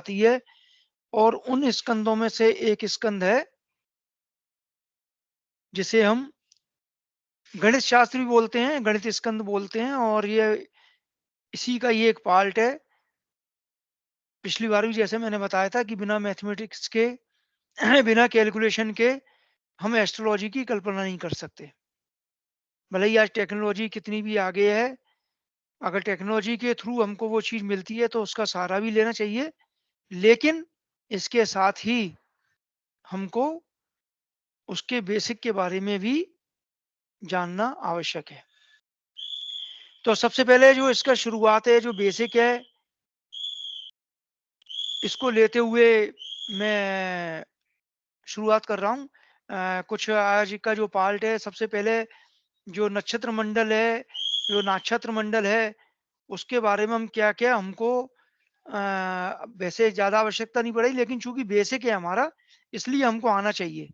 आती है, और उन स्कंदों में से एक स्कंद है जिसे हम गणित शास्त्र भी बोलते हैं, गणित स्कंद बोलते हैं, और ये इसी का ये एक पार्ट है। पिछली बार भी जैसे मैंने बताया था कि बिना मैथमेटिक्स के बिना कैलकुलेशन के हम एस्ट्रोलॉजी की कल्पना नहीं कर सकते। भले ही आज टेक्नोलॉजी कितनी भी आगे है, अगर टेक्नोलॉजी के थ्रू हमको वो चीज़ मिलती है तो उसका सहारा भी लेना चाहिए। लेकिन इसके साथ ही हमको उसके बेसिक के बारे में भी जानना आवश्यक है। तो सबसे पहले जो इसका शुरुआत है, जो बेसिक है, इसको लेते हुए मैं शुरुआत कर रहा हूँ। कुछ आज का जो पार्ट है, सबसे पहले जो नक्षत्र मंडल है, जो नक्षत्र मंडल है, उसके बारे में हम क्या-क्या हमको वैसे ज़्यादा आवश्यकता नहीं पड़ेगी, लेकिन चूँकि बेसिक है हमारा, इसलिए हमको आना चाहिए।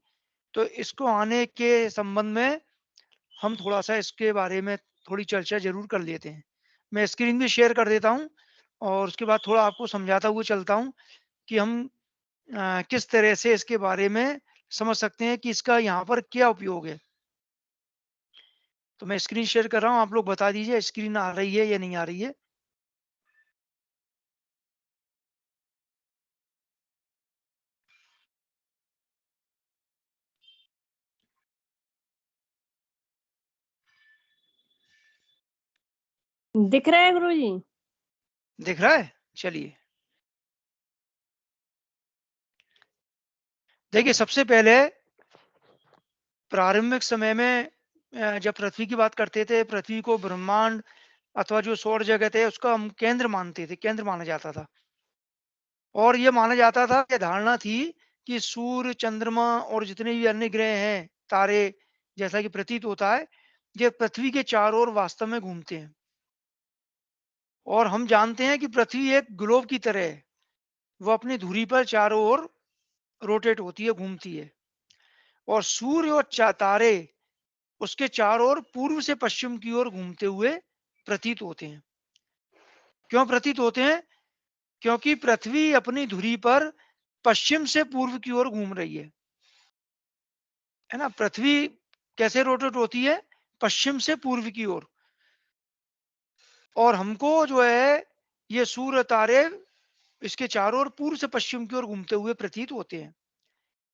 तो इसको आने के संबंध में हम थोड़ा-सा इसके बारे में थोड़ी चर्चा ज़रूर कर लेते हैं। मैं स्क्रीन भी शेयर कर देता हूँ, और उसके बाद थोड़ा आपको समझाता हुआ चलता हूँ कि हम किस तरह से इसके बारे में समझ सकते हैं कि इसका यहाँ पर क्या उपयोग है। तो मैं स्क्रीन शेयर कर रहा हूँ, आप लोग बता दीजिए स्क्रीन आ रही है या नहीं आ रही है? दिख रहा है गुरुजी। दिख रहा है? चलिए। देखिए, सबसे पहले प्रारंभिक समय में जब पृथ्वी की बात करते थे, पृथ्वी को ब्रह्मांड अथवा जो सौर जगत है, उसका हम केंद्र मानते थे, केंद्र माना जाता था। और ये माना जाता था, ये धारणा थी कि सूर्य, चंद्रमा और जितने भी अन्य ग्रह हैं, तारे, जैसा कि प्रतीत होता है, ये पृथ्वी के चारों ओर वास्तव में घूमते हैं। और हम जानते हैं कि पृथ्वी एक ग्लोब की तरह है, वो अपनी धुरी पर चारों ओर रोटेट होती है, घूमती है। और सूर्य और तारे उसके चारों ओर पूर्व से पश्चिम की ओर घूमते हुए प्रतीत होते हैं। क्यों प्रतीत होते हैं? क्योंकि पृथ्वी अपनी धुरी पर पश्चिम से पूर्व की ओर घूम रही है ना? पृथ्वी कैसे रोटेट होती है? पश्चिम से पूर्व की ओर। और हमको जो है, ये सूर्य, तारे इसके चारों ओर पूर्व से पश्चिम की ओर घूमते हुए प्रतीत होते हैं।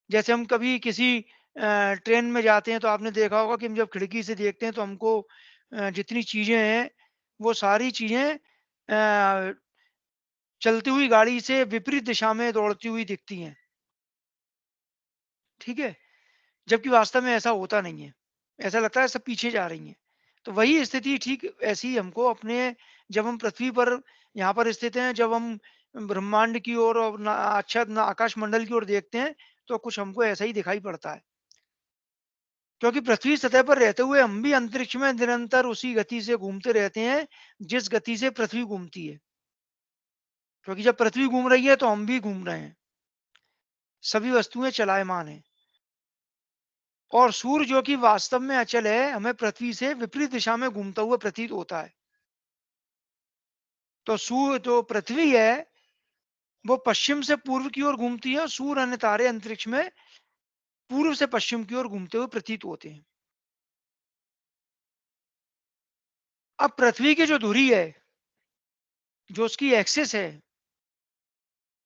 जैसे हम कभी किसी ट्रेन में जाते हैं, तो आपने देखा होगा कि हम जब खिड़की से देखते हैं, तो हमको जितनी चीज़ें हैं, वो सारी चीज़ें चलती हुई गाड़ी से विपरीत दिशा में दौड़ती हुई दिखती हैं, ठीक है? जबकि वास्तव में ऐसा होता नहीं है। ऐसा लगता है सब पीछे जा रही हैं। तो वही स्थिति ठीक ऐसी ही हमको अपने, जब हम पृथ्वी पर यहाँ पर स्थित हैं, जब हम ब्रह्मांड की ओर और ना अच्छा ना आकाश मंडल की ओर देखते हैं, तो कुछ हमको ऐसा ही दिखाई पड़ता है। क्योंकि पृथ्वी सतह पर रहते हुए हम भी अंतरिक्ष में निरंतर उसी गति से घूमते रहते हैं, जिस गति से पृथ्वी घूमती है। क्योंकि जब पृथ्वी घूम रही है, तो हम भी घूम रहे हैं। सभी वस्तुएँ चलायमान हैं। और सूर्य, जो कि वास्तव में अचल है, हमें पृथ्वी से विपरीत दिशा में घूमता हुआ प्रतीत होता है। तो जो पृथ्वी है, वो पश्चिम से पूर्व की ओर घूमती है, और सूर्य अन्य तारे अंतरिक्ष में पूर्व से पश्चिम की ओर घूमते हुए प्रतीत होते हैं। अब पृथ्वी की जो धुरी है, जो उसकी एक्सिस है,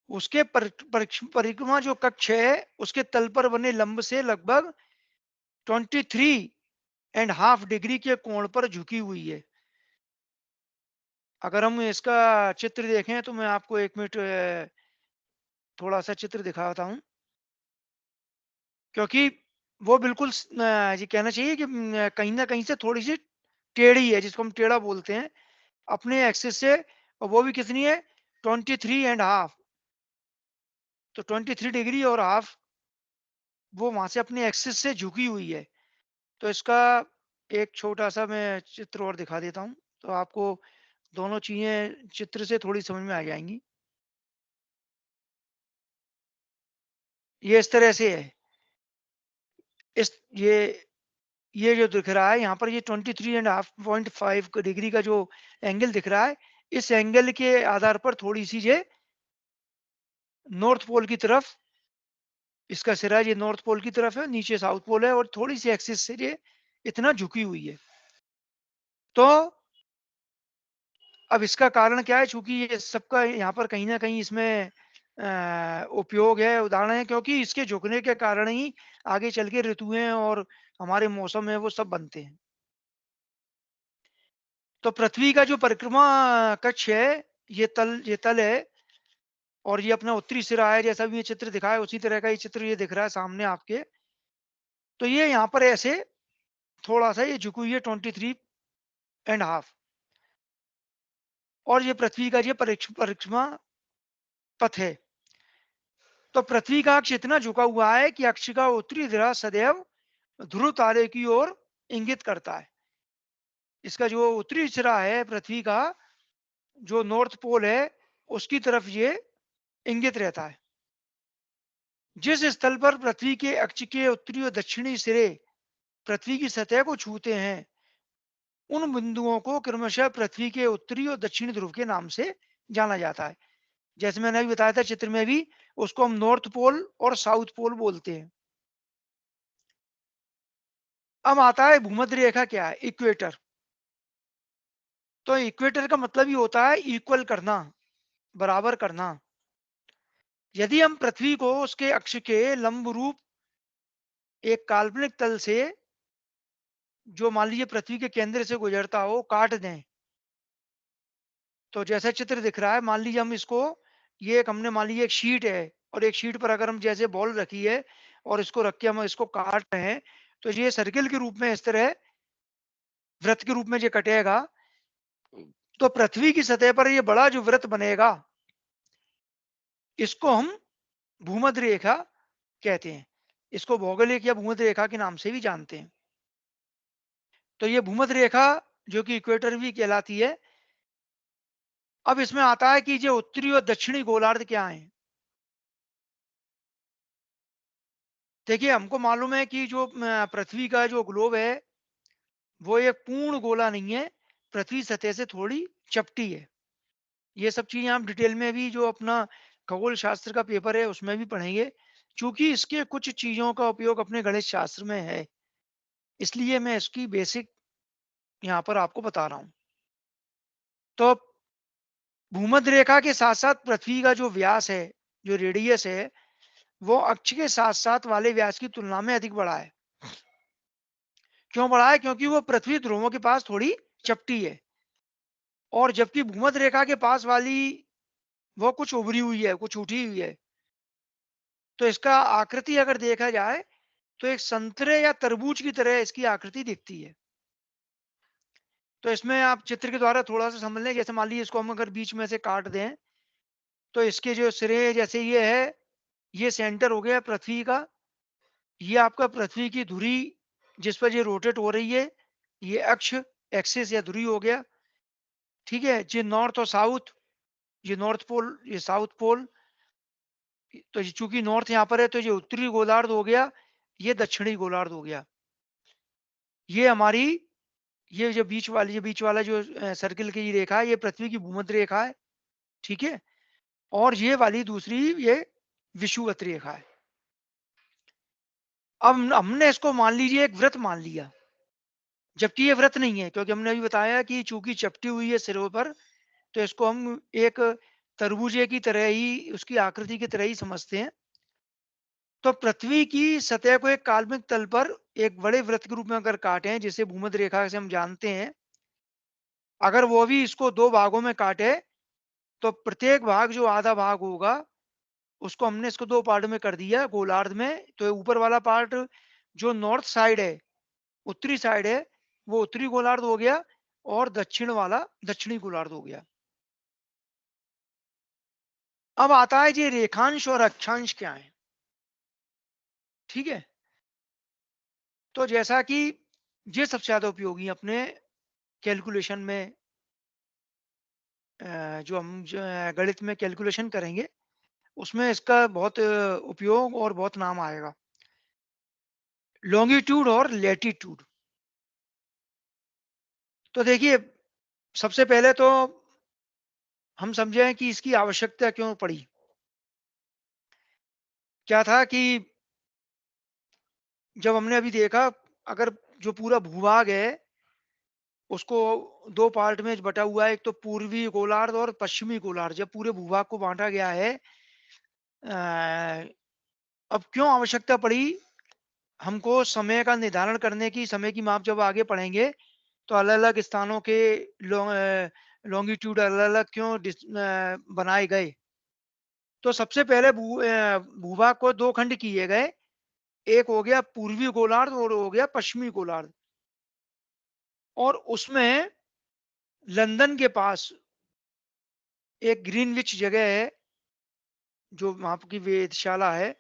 उसके परिक्रमा जो कक्ष है, उसके तल पर बने लंब से लगभग 23.5 डिग्री के कोण पर झुकी हुई है। अगर हम इसका चित्र देखें, तो मैं आपको 1 मिनट थोड़ा-सा चित्र दिखाता हूँ। क्योंकि वो बिल्कुल ये कहना चाहिए कि कहीं न कहीं से थोड़ी-सी टेढ़ी है, जिसको हम टेढ़ा बोलते हैं, अपने एक्सिस से। और वो भी कितनी है? 23 एंड हाफ। तो 23 डिग्री और हाफ वो वहाँ से अपने एक्सिस से झुकी हुई है। तो इसका एक छोटा-सा मैं चित्र और दिखा देता हूँ, तो आपको दोनों चीज़ें चित्र से थोड़ी समझ में आ जाएँगी। ये इस तरह से है। इस ये जो दिख रहा है यहाँ पर, ये 23 एंड हाफ 0.5 डिग्री का जो एंगल दिख रहा है, इस एंगल के आधार पर थोड़ी-सी ये नॉर्थ पोल की तरफ, इसका सिरा ये नॉर्थ पोल की तरफ है, नीचे साउथ पोल है और थोड़ी-सी एक्सिस से ये इतना झुकी हुई है। तो अब इसका कारण क्या है? चूँकि ये सबका यहाँ पर कहीं न कहीं इसमें उपयोग है, उदाहरण है, क्योंकि इसके झुकने के कारण ही आगे चल के ऋतुएँ और हमारे मौसम है वो सब बनते हैं। तो पृथ्वी का जो परिक्रमा कक्ष है, ये तल है और ये अपना उत्तरी सिरा है, जैसा भी ये चित्र दिखा है उसी तरह का ये चित्र ये दिख रहा है सामने आपके। तो ये यहाँ पर ऐसे थोड़ा-सा ये झुकी हुई है 23 एंड हाफ, और ये पृथ्वी का ये परिक्रमा पथ है। तो पृथ्वी का अक्ष इतना झुका हुआ है कि अक्ष का उत्तरी ध्रुव सदैव ध्रुव तारे की ओर इंगित करता है। इसका जो उत्तरी सिरा है पृथ्वी का, जो नॉर्थ पोल है, उसकी तरफ ये इंगित रहता है। जिस स्थल पर पृथ्वी के अक्ष के उत्तरी और दक्षिणी सिरे पृथ्वी की सतह को छूते हैं, उन बिंदुओं को क्रमशः पृथ्वी के उत्तरी और दक्षिणी ध्रुव के नाम से जाना जाता है। जैसे मैंने अभी बताया था चित्र में भी, उसको हम नॉर्थ पोल और साउथ पोल बोलते हैं। अब आता है भूमध्य रेखा क्या है? इक्वेटर। तो इक्वेटर का मतलब ही होता है इक्वल करना, बराबर करना। यदि हम पृथ्वी को उसके अक्ष के लंब रूप एक काल्पनिक तल से, जो मान लीजिए पृथ्वी के केंद्र से गुजरता हो, काट दें, तो जैसा चित्र दिख रहा है, मान लीजिए हम इसको, ये एक हमने मान लीजिए एक शीट है और एक शीट पर अगर हम जैसे बॉल रखी है और इसको रख के हम इसको काट रहे हैं, तो ये सर्किल के रूप में इस तरह वृत्त के रूप में ये कटेगा। तो पृथ्वी की सतह पर ये बड़ा जो वृत्त बनेगा, इसको हम भूमध्य रेखा कहते हैं। इसको भौगोलिक या भूमध्य रेखा के नाम से भी जानते हैं। तो ये भूमध्य रेखा जो कि इक्वेटर भी कहलाती है। अब इसमें आता है कि जो उत्तरी और दक्षिणी गोलार्ध क्या है। देखिए, हमको मालूम है कि जो पृथ्वी का जो ग्लोब है, वो एक पूर्ण गोला नहीं है, पृथ्वी सतह से थोड़ी चपटी है। ये सब चीजें हम डिटेल में भी जो अपना खगोल शास्त्र का पेपर है उसमें भी पढ़ेंगे। चूंकि इसके कुछ चीजों का उपयोग अपने गणित शास्त्र में है, इसलिए मैं इसकी बेसिक यहाँ पर आपको बता रहा हूँ। तो भूमध्य रेखा के साथ साथ पृथ्वी का जो व्यास है, जो रेडियस है, वो अक्ष के साथ साथ वाले व्यास की तुलना में अधिक बड़ा है। क्यों बड़ा है? क्योंकि वो पृथ्वी ध्रुवों के पास थोड़ी चपटी है, और जबकि भूमध्य रेखा के पास वाली वो कुछ उभरी हुई है, कुछ उठी हुई है। तो इसका आकृति अगर देखा जाए, तो एक संतरे या तरबूज की तरह इसकी आकृति दिखती है। तो इसमें आप चित्र के द्वारा थोड़ा सा समझ लें। जैसे मान लीजिए इसको हम अगर बीच में से काट दें, तो इसके जो सिरे जैसे ये है, ये सेंटर हो गया पृथ्वी का। ये आपका पृथ्वी की धुरी जिस पर ये रोटेट हो रही है, ये अक्ष, एक्सिस या धुरी हो गया। ठीक है, ये नॉर्थ और साउथ, ये नॉर्थ पोल, ये साउथ पोल। तो ये चूंकि नॉर्थ यहाँ पर है, तो ये उत्तरी गोलार्ध हो गया, ये दक्षिणी गोलार्ध हो गया। ये हमारी, ये जो बीच वाला जो सर्किल की रेखा है, ये पृथ्वी की भूमध्य रेखा है। ठीक है, और ये वाली दूसरी, ये विषुवत रेखा है। अब हमने इसको मान लीजिए एक वृत्त मान लिया, जबकि ये व्रत नहीं है, क्योंकि हमने अभी बताया कि चूंकि चपटी हुई है सिरों पर, तो इसको हम एक तरबूजे की तरह ही, उसकी आकृति की तरह ही समझते हैं। तो पृथ्वी की सतह को एक काल्पनिक तल पर एक बड़े वृत्त के रूप में अगर काटें, जिसे भूमध्य रेखा से हम जानते हैं, अगर वो भी इसको दो भागों में काटे, तो प्रत्येक भाग जो आधा भाग होगा, उसको हमने इसको दो पार्ट में कर दिया गोलार्ध में। तो ऊपर वाला पार्ट जो नॉर्थ साइड है, उत्तरी साइड है, वो उत्तरी गोलार्ध हो गया, और दक्षिण वाला दक्षिणी गोलार्ध हो गया। अब आता है जी रेखांश और अक्षांश क्या है। ठीक है, तो जैसा कि ये सबसे ज्यादा उपयोगी अपने कैलकुलेशन में, जो हम गणित में कैलकुलेशन करेंगे, उसमें इसका बहुत उपयोग और बहुत नाम आएगा। लॉन्गिट्यूड और लैटिट्यूड। तो देखिए, सबसे पहले तो हम समझें कि इसकी आवश्यकता क्यों पड़ी। क्या था कि जब हमने अभी देखा, अगर जो पूरा भूभाग है उसको 2 पार्ट में बटा हुआ है, एक तो पूर्वी गोलार्ध और पश्चिमी गोलार्ध। जब पूरे भूभाग को बाँटा गया है, अ, अब क्यों आवश्यकता पड़ी हमको समय का निर्धारण करने की, समय की माप जब आगे पढ़ेंगे, तो अलग-अलग स्थानों के लॉन्गिट्यूड अलग-अलग क्यों बनाए गए। तो सबसे पहले भूभाग को 2 खंड किए गए, एक हो गया पूर्वी गोलार्ध और हो गया पश्चिमी गोलार्ध। और उसमें लंदन के पास एक ग्रीनविच जगह है, जो वहाँ की वेधशाला है,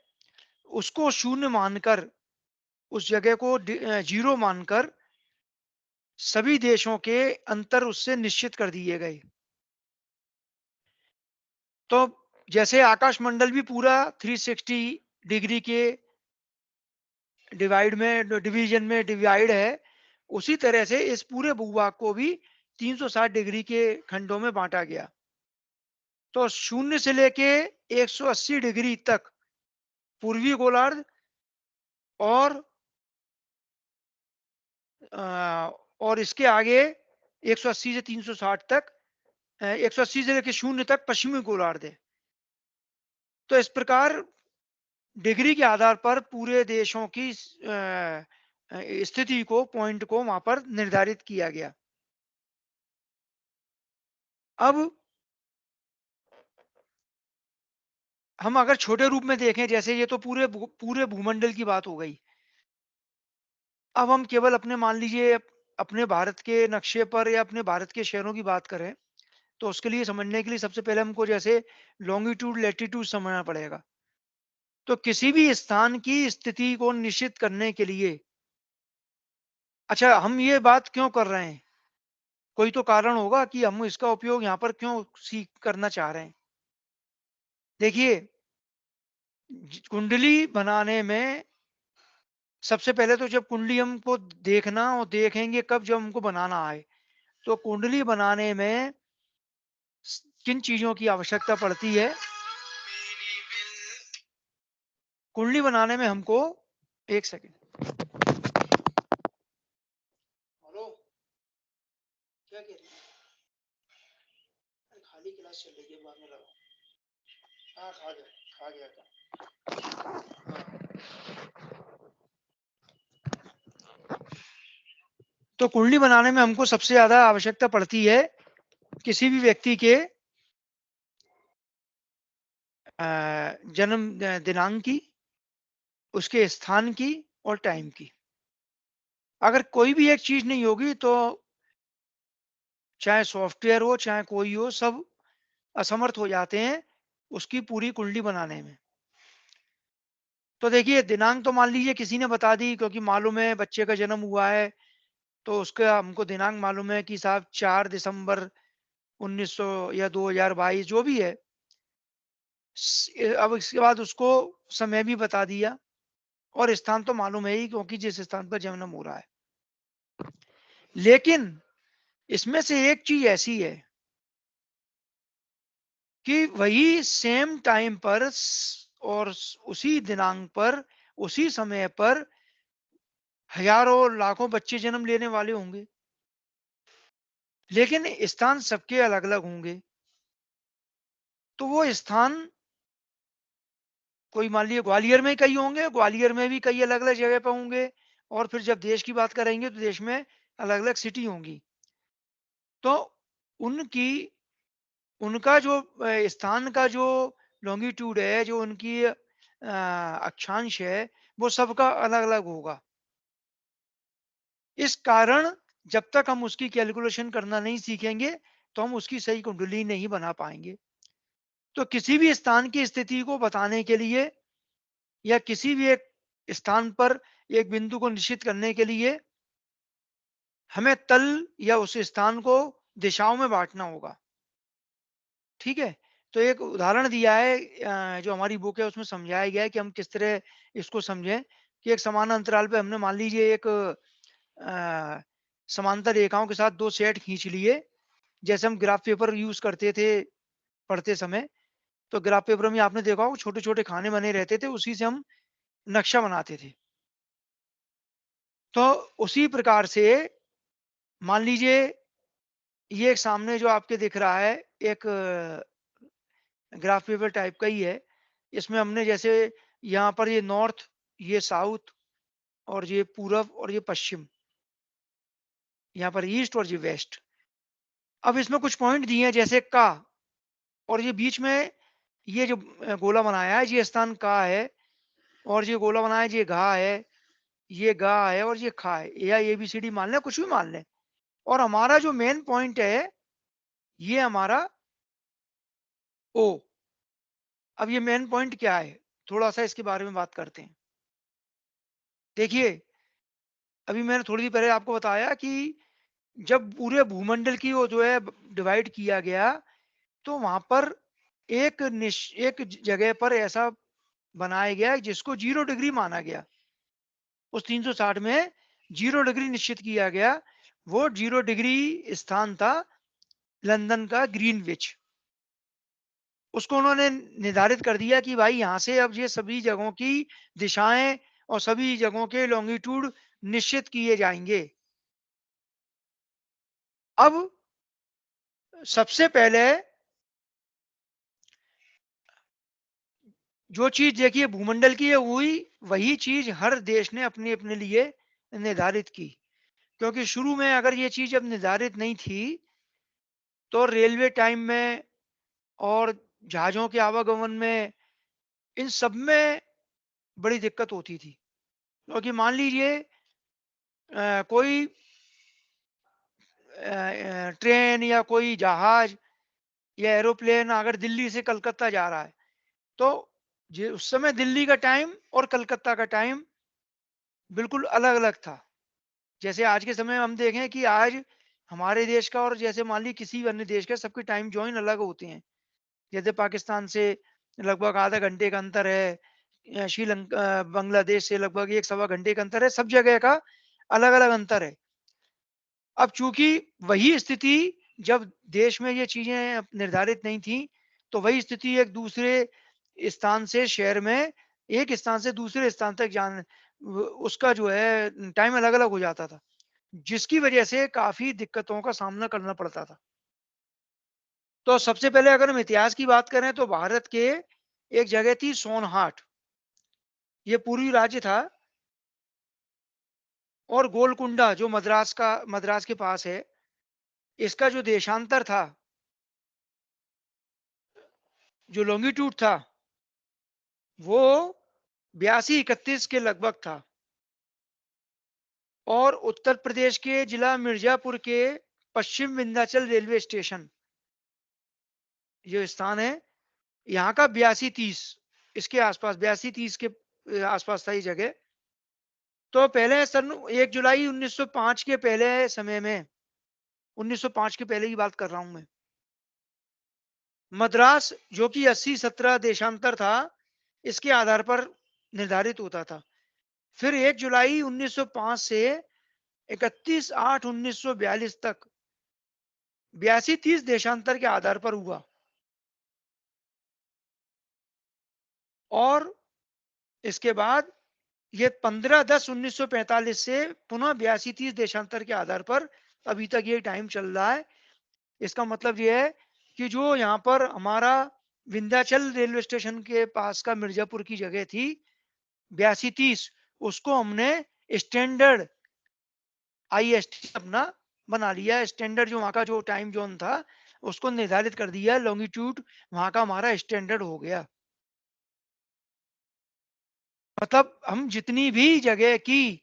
उसको शून्य मानकर, उस जगह को 0 मानकर सभी देशों के अंतर उससे निश्चित कर दिए गए। तो जैसे आकाशमंडल भी पूरा 360 डिग्री के डिवीजन में डिवाइड है, उसी तरह से इस पूरे भूभाग को भी 360 डिग्री के खंडों में बाँटा गया। तो 0 से लेके 180 डिग्री तक पूर्वी गोलार्ध, और और इसके आगे 180 से 360 तक, 180 से लेके 0 तक पश्चिमी गोलार्ध है। तो इस प्रकार डिग्री के आधार पर पूरे देशों की स्थिति को, पॉइंट को वहाँ पर निर्धारित किया गया। अब हम अगर छोटे रूप में देखें, जैसे ये तो पूरे भूमंडल की बात हो गई। अब हम केवल अपने, मान लीजिए अपने भारत के नक्शे पर या अपने भारत के शहरों की बात करें, तो उसके लिए समझने के लिए सबसे पहले हमको जैसे लॉन्गिट्यूड, लैटिट्यूड समझना पड़ेगा। तो किसी भी स्थान की स्थिति को निश्चित करने के लिए, अच्छा हम ये बात क्यों कर रहे हैं? कोई तो कारण होगा कि हम इसका उपयोग यहाँ पर क्यों सीख करना चाह रहे हैं। देखिए, कुंडली बनाने में सबसे पहले तो जब कुंडली हमको देखना, और देखेंगे कब, जब हमको बनाना आए। तो कुंडली बनाने में किन चीजों की आवश्यकता पड़ती है? कुंडली बनाने में हमको, एक सेकंड। हेलो, क्या कह रही है? अरे खाली क्लास चल रही है, बाद में लगाओ। हाँ, खा गया था। तो कुंडली बनाने में हमको सबसे ज्यादा आवश्यकता पड़ती है किसी भी व्यक्ति के जन्म दिनांक की, उसके स्थान की और टाइम की। अगर कोई भी एक चीज नहीं होगी तो चाहे सॉफ्टवेयर हो चाहे कोई हो, सब असमर्थ हो जाते हैं उसकी पूरी कुंडली बनाने में। तो देखिए, दिनांक तो मान लीजिए किसी ने बता दी, क्योंकि मालूम है बच्चे का जन्म हुआ है, तो उसका हमको दिनांक मालूम है कि साहब 4 दिसंबर 1900 या 2022 जो भी है। अब इसके बाद उसको समय भी बता दिया, और स्थान तो मालूम है ही, क्योंकि जिस स्थान पर जन्म हो रहा है। लेकिन इसमें से एक चीज ऐसी है कि वही सेम टाइम पर और उसी दिनांक पर, उसी समय पर हजारों लाखों बच्चे जन्म लेने वाले होंगे, लेकिन स्थान सबके अलग अलग होंगे। तो वो स्थान, कोई मान लीजिए ग्वालियर में कई होंगे, ग्वालियर में भी कई अलग अलग जगह पे होंगे, और फिर जब देश की बात करेंगे तो देश में अलग अलग सिटी होंगी। तो उनकी, उनका जो स्थान का जो लॉन्गिट्यूड है, जो उनकी अक्षांश है, वो सबका अलग अलग होगा। इस कारण जब तक हम उसकी कैलकुलेशन करना नहीं सीखेंगे, तो हम उसकी सही कुंडली नहीं बना पाएंगे। तो किसी भी स्थान की स्थिति को बताने के लिए, या किसी भी एक स्थान पर एक बिंदु को निश्चित करने के लिए, हमें तल या उस स्थान को दिशाओं में बांटना होगा। ठीक है? तो एक उदाहरण दिया है, जो हमारी बुक है उसमें समझाया गया है कि हम किस तरह इसको समझें, कि एक समान अंतराल पे हमने मान लीजिए एक समांतर रेखाओं के साथ 2 सेट खींच लिए, जैसे हम ग्राफ पेपर यूज़ करते थे पढ़ते समय। तो ग्राफ पेपर में आपने देखा होगा छोटे-छोटे खाने बने रहते थे, उसी से हम नक्शा बनाते थे। तो उसी प्रकार से मान लीजिए ये एक सामने जो आपके दिख रहा है एक ग्राफ पेपर टाइप का ही है। इसमें हमने जैसे यहाँ पर ये नॉर्थ, ये साउथ और ये पूरब और ये पश्चिम, यहाँ पर ईस्ट और ये वेस्ट। अब इसमें कुछ पॉइंट दिए हैं जैसे का, और ये बीच में ये जो गोला बनाया है ये स्थान का है, और ये गोला बनाया है ये घा है, ये गा है और ये खा है, या एबीसीडी मान लें, कुछ भी मान लें। और हमारा जो मेन पॉइंट है ये हमारा ओ। अब ये मेन पॉइंट क्या है, थोड़ा सा इसके बारे में बात करते हैं। देखिए, अभी मैंने थोड़ी देर पहले आपको बताया कि जब पूरे भूमंडल की वो जो है डिवाइड किया गया, तो वहां पर एक जगह पर ऐसा बनाया गया जिसको 0 डिग्री माना गया। उस 360 में 0 डिग्री निश्चित किया गया। वो 0 डिग्री स्थान था लंदन का ग्रीनविच। उसको उन्होंने निर्धारित कर दिया कि भाई यहाँ से अब ये सभी जगहों की दिशाएं और सभी जगहों के लॉन्गिट्यूड निश्चित किए जाएंगे। अब सबसे पहले जो चीज देखिए भूमंडल की है हुई, वही चीज हर देश ने अपने अपने लिए निर्धारित की। क्योंकि शुरू में अगर ये चीज अब निर्धारित नहीं थी, तो रेलवे टाइम में और जहाजों के आवागमन में, इन सब में बड़ी दिक्कत होती थी। क्योंकि मान लीजिए कोई ट्रेन या कोई जहाज या एरोप्लेन अगर दिल्ली से कलकत्ता जा रहा है, तो उस समय दिल्ली का टाइम और कलकत्ता का टाइम बिल्कुल अलग अलग था। जैसे आज के समय में हम देखें कि आज हमारे देश का और जैसे मान लीजिए किसी भी अन्य देश का, सबके टाइम जोन अलग होते हैं। जैसे पाकिस्तान से लगभग आधा घंटे का अंतर है, श्रीलंका बांग्लादेश से लगभग एक सवा घंटे का अंतर है, सब जगह का अलग अलग अंतर है। अब चूंकि वही स्थिति जब देश में ये चीजें निर्धारित नहीं थी, तो वही स्थिति एक दूसरे स्थान से शहर में, एक स्थान से दूसरे स्थान तक उसका जो है टाइम अलग अलग हो जाता था, जिसकी वजह से काफी दिक्कतों का सामना करना पड़ता था। तो सबसे पहले अगर हम इतिहास की बात करें, तो भारत के एक जगह थी सोनहाट, ये पूर्वी राज्य था। और गोलकुंडा जो मद्रास के पास है, इसका जो देशांतर था, जो लॉन्गिट्यूड था, वो 82-31 के लगभग था। और उत्तर प्रदेश के जिला मिर्जापुर के पश्चिम विंध्याचल रेलवे स्टेशन, जो स्थान है यहाँ का 82-30, इसके आसपास 82-30 के आसपास था ये जगह। तो पहले सन 1 जुलाई 1905 के पहले समय में, 1905 के पहले की बात कर रहा हूं मैं, मद्रास जो कि 80-17 देशांतर था, इसके आधार पर निर्धारित होता था। फिर 1 जुलाई 1905 से 31/8/1942 तक 82-30 देशांतर के आधार पर हुआ। और इसके बाद ये 15/10/1945 से पुनः 82-30 देशांतर के आधार पर अभी तक ये टाइम चल रहा है। इसका मतलब ये है कि जो यहाँ पर हमारा विंध्याचल रेलवे स्टेशन के पास का मिर्जापुर की जगह थी 82-30, उसको हमने स्टैंडर्ड आईएसटी अपना बना लिया। स्टैंडर्ड जो वहाँ का जो टाइम जोन था, उसको निर्धारित कर दिया। लॉन्गिट्यूड वहाँ का हमारा स्टैंडर्ड हो गया। मतलब हम जितनी भी जगह की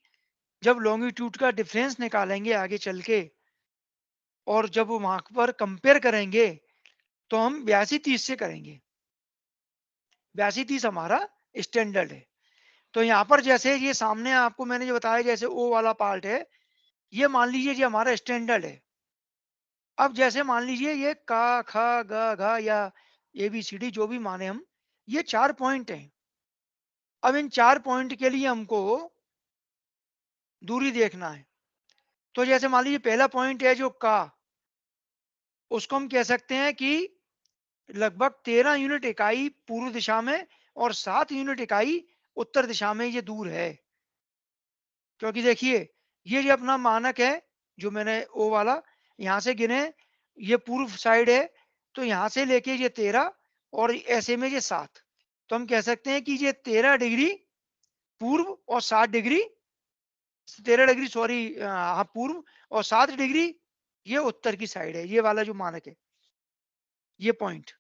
जब लॉन्गिट्यूड का डिफरेंस निकालेंगे आगे चल के, और जब वहां पर कंपेयर करेंगे, तो हम 82-30 से करेंगे। 82-30 हमारा स्टैंडर्ड है। तो यहाँ पर जैसे ये सामने आपको मैंने जो बताया, जैसे ओ वाला पार्ट है, ये मान लीजिए ये हमारा स्टैंडर्ड है। अब जैसे मान लीजिए ये का ख ग घ या एबीसीडी जो भी माने हम, ये 4 पॉइंट हैं। अब इन 4 पॉइंट के लिए हमको दूरी देखना है। तो जैसे मान लीजिए पहला पॉइंट है जो का, उसको हम कह सकते हैं कि लगभग 13 यूनिट इकाई पूर्व दिशा में और 7 यूनिट इकाई उत्तर दिशा में ये दूर है। क्योंकि देखिए, ये जो अपना मानक है, जो मैंने ओ वाला यहाँ से गिने, ये पूर्व साइड है, तो यहाँ से लेके ये 13 और ऐसे में ये 7। तो हम कह सकते हैं कि ये 13 डिग्री पूर्व और 7 डिग्री 13 डिग्री सॉरी हाँ, पूर्व और 7 डिग्री ये उत्तर की साइड है, ये वाला जो मानक है, ये पॉइंट।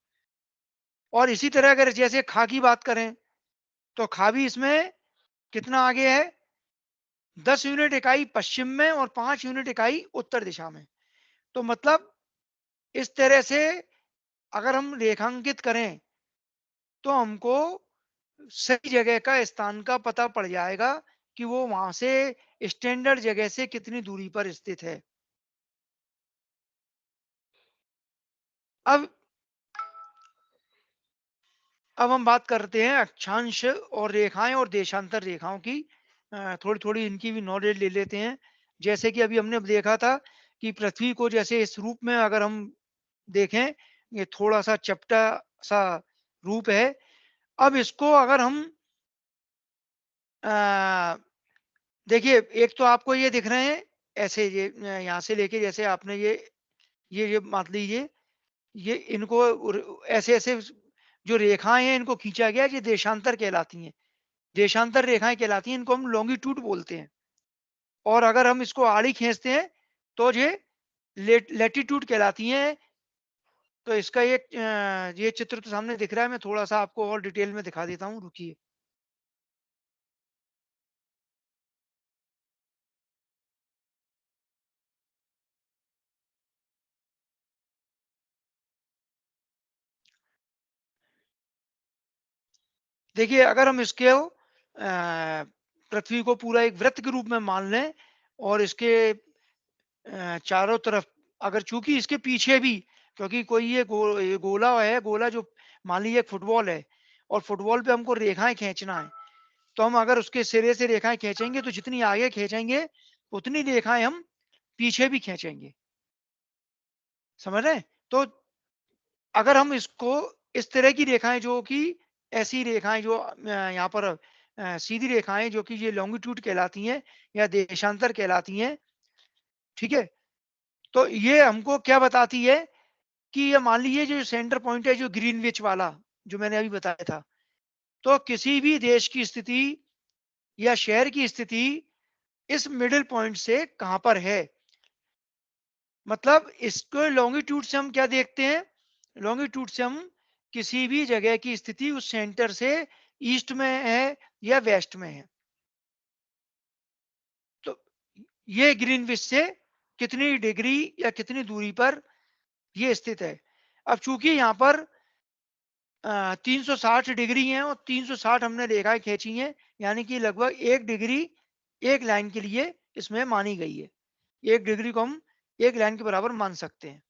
और इसी तरह अगर जैसे खा की बात करें, तो खा भी इसमें कितना आगे है? 10 यूनिट इकाई पश्चिम में और 5 यूनिट इकाई उत्तर दिशा में। तो मतलब इस तरह से अगर हम रेखांकित करें, तो हमको सही जगह का स्थान का पता पड़ जाएगा कि वो वहां से स्टैंडर्ड जगह से कितनी दूरी पर स्थित है। अब अब हम बात करते हैं अक्षांश और रेखाएं और देशांतर रेखाओं की। थोड़ी थोड़ी इनकी भी नॉलेज ले लेते हैं। जैसे कि अभी हमने देखा था कि पृथ्वी को जैसे इस रूप में अगर हम देखें, ये थोड़ा सा चपटा सा रूप है। अब इसको अगर हम अ, देखिए, एक तो आपको ये दिख रहे हैं ऐसे, ये यहाँ से लेके जैसे आपने ये मान लीजिए, ये इनको ऐसे ऐसे जो रेखाएं हैं इनको खींचा गया, ये देशांतर कहलाती हैं। देशांतर रेखाएं कहलाती हैं, इनको हम लॉन्गिट्यूड बोलते हैं। और अगर हम इसको आड़ी खींचते हैं, तो ये लैटिट्यूड कहलाती हैं। तो इसका ये चित्र तो सामने दिख रहा है, मैं थोड़ा सा आपको और डिटेल में दिखा देता हूँ, रुकिए। देखिए, अगर हम इसके पृथ्वी को पूरा एक वृत्त के रूप में मान लें, और इसके चारों तरफ, अगर चूंकि इसके पीछे भी, क्योंकि कोई ये गोला है, गोला जो मान लीजिए एक फुटबॉल है, और फुटबॉल पे हमको रेखाएं खींचना है, तो हम अगर उसके सिरे से रेखाएं खींचेंगे, तो जितनी आगे खींचेंगे उतनी रेखाएं हम पीछे भी खींचेंगे। समझ रहे हैं? तो अगर हम इसको इस तरह की रेखाएं, जो कि ऐसी रेखाएं जो यहाँ पर सीधी रेखाएं जो कि ये लॉन्गिट्यूड कहलाती हैं या देशांतर कहलाती हैं, ठीक है? तो ये हमको क्या बताती है कि ये मान लीजिए जो सेंटर पॉइंट है, जो ग्रीनविच वाला जो मैंने अभी बताया था, तो किसी भी देश की स्थिति या शहर की स्थिति इस मिडिल पॉइंट से कहां पर है। मतलब इसको लॉन्गिट्यूड से हम क्या देखते हैं? लॉन्गिट्यूड से हम किसी भी जगह की स्थिति उस सेंटर से ईस्ट में है या वेस्ट में है। तो ये ग्रीनविच से कितनी डिग्री या कितनी दूरी पर ये स्थित है। अब चूंकि यहाँ पर 360 डिग्री है और 360 हमने रेखाएं खींची हैं, यानी कि लगभग 1 डिग्री एक लाइन के लिए इसमें मानी गई है। 1 डिग्री को हम एक लाइन के बराबर मान सकते हैं।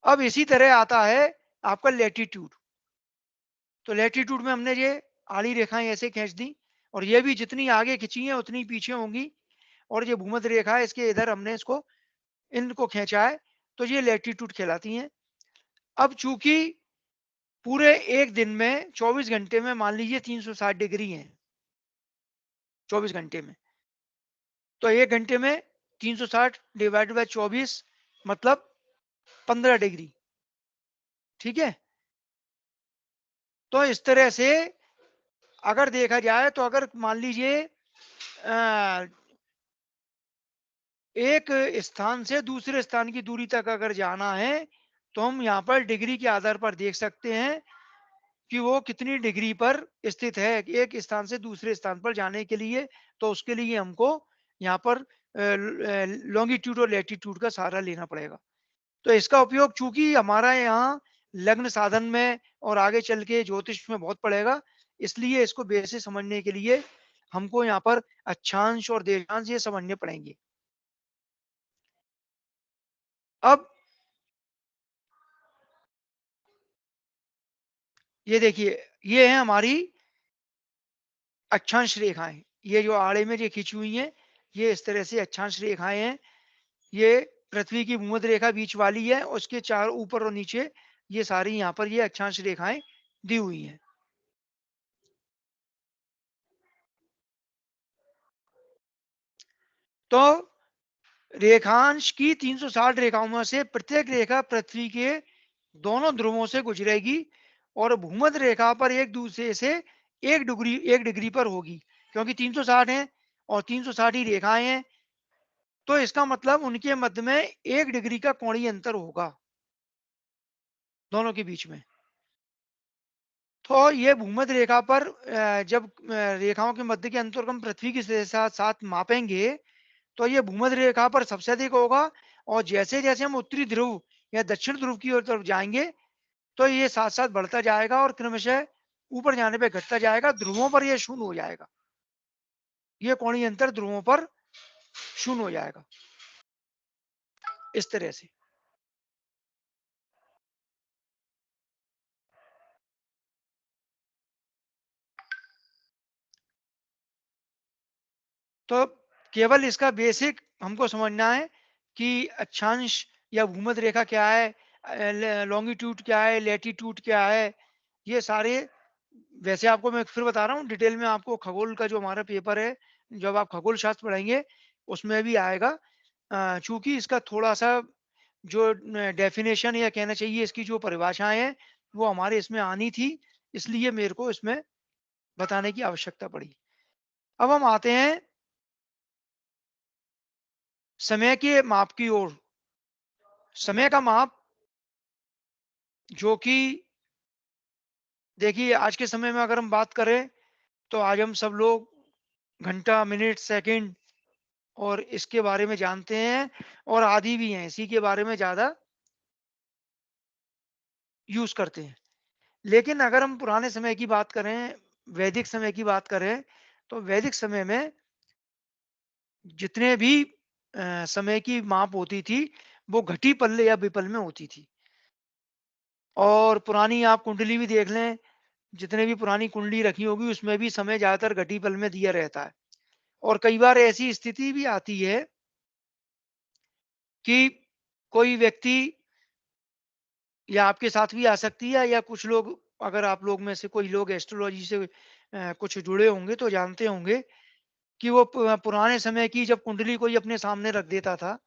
अब इसी तरह आता है आपका लैटिट्यूड। तो लैटिट्यूड में हमने ये आड़ी रेखाएं ऐसे खींच दी, और ये भी जितनी आगे खींची हैं उतनी पीछे होंगी। और ये भूमध्य रेखा है, इसके इधर हमने इसको इनको खींचा है, तो ये लैटिट्यूड कहलाती हैं। अब चूंकि पूरे एक दिन में 24 घंटे में मान लीजिए 360 डिग्री है, 24 घंटे में, तो एक घंटे में 360 डिवाइड बाय 24 मतलब 15 डिग्री। ठीक है? तो इस तरह से अगर देखा जाए, तो अगर मान लीजिए अ, एक स्थान से दूसरे स्थान की दूरी तक अगर जाना है, तो हम यहाँ पर डिग्री के आधार पर देख सकते हैं कि वो कितनी डिग्री पर स्थित है एक स्थान से दूसरे स्थान पर जाने के लिए। तो उसके लिए हमको यहाँ पर लॉन्गिट्यूड और लैटिट्यूड का सहारा लेना पड़ेगा। तो इसका उपयोग चूंकि हमारा यहाँ लग्न साधन में और आगे चल के ज्योतिष में बहुत पड़ेगा, इसलिए इसको बेसिक समझने के लिए हमको यहाँ पर अक्षांश और देशांश ये समझने पड़ेंगे। अब ये देखिए, ये है हमारी अक्षांश रेखाएं। ये जो आड़े में ये खींची हुई हैं, ये इस तरह से अक्षांश रेखाएं हैं। ये पृथ्वी की भूमध्य रेखा बीच वाली है, उसके चारों ऊपर और नीचे ये सारी यहाँ पर ये अक्षांश रेखाएँ दी हुई हैं। तो रेखांश की 360 रेखाओं में से प्रत्येक रेखा पृथ्वी के दोनों ध्रुवों से गुजरेगी और भूमध्य रेखा पर एक दूसरे से 1 डिग्री पर होगी, क्योंकि 360 है और 360 ही रेखाएं हैं। तो इसका मतलब उनके मध्य में 1 डिग्री का कोणीय अंतर होगा दोनों के बीच में। तो ये भूमध्य रेखा पर जब रेखाओं के मध्य के अंतर को हम पृथ्वी के साथ साथ मापेंगे, तो ये भूमध्य रेखा पर सबसे अधिक होगा। और जैसे जैसे हम उत्तरी ध्रुव या दक्षिण ध्रुव की ओर तरफ जाएंगे, तो ये साथ साथ बढ़ता जाएगा और क्रमशः ऊपर जाने पे घटता जाएगा, ध्रुवों पर ये शून्य हो जाएगा। ये कोणीय अंतर ध्रुवों पर शून्य हो जाएगा, इस तरह से। तो केवल इसका बेसिक हमको समझना है कि अक्षांश या भूमध्य रेखा क्या है, लॉन्गिट्यूड क्या है, लैटिट्यूड क्या है, ये सारे। वैसे आपको मैं फिर बता रहा हूँ डिटेल में, आपको खगोल का जो हमारा पेपर है, जब आप खगोल शास्त्र पढ़ेंगे उसमें भी आएगा। चूंकि इसका थोड़ा सा जो डेफिनेशन या कहना चाहिए इसकी जो परिभाषाएं हैं, वो हमारे इसमें आनी थी, इसलिए मेरे को इसमें बताने की आवश्यकता पड़ी। अब हम आते हैं समय के माप की ओर। समय का माप, जो कि देखिए आज के समय में अगर हम बात करें, तो आज हम सब लोग घंटा, मिनट, सेकंड और इसके बारे में जानते हैं, और आदि भी हैं, इसी के बारे में ज़्यादा यूज़ करते हैं। लेकिन अगर हम पुराने समय की बात करें, वैदिक समय की बात करें, तो वैदिक समय में जितने भी समय की माप होती थी, वो घटी पल्ले या विपल में होती थी। और पुरानी आप कुंडली भी देख लें, जितने भी पुरानी कुंडली रखी होगी उसमें भी समय ज़्यादातर घटी पल में दिया रहता है। और कई बार ऐसी स्थिति भी आती है कि कोई व्यक्ति, या आपके साथ भी आ सकती है, या कुछ लोग, अगर आप लोग में से कोई लोग एस्ट्रोलॉजी से कुछ जुड़े होंगे तो जानते होंगे कि वो पुराने समय की जब कुंडली कोई अपने सामने रख देता था,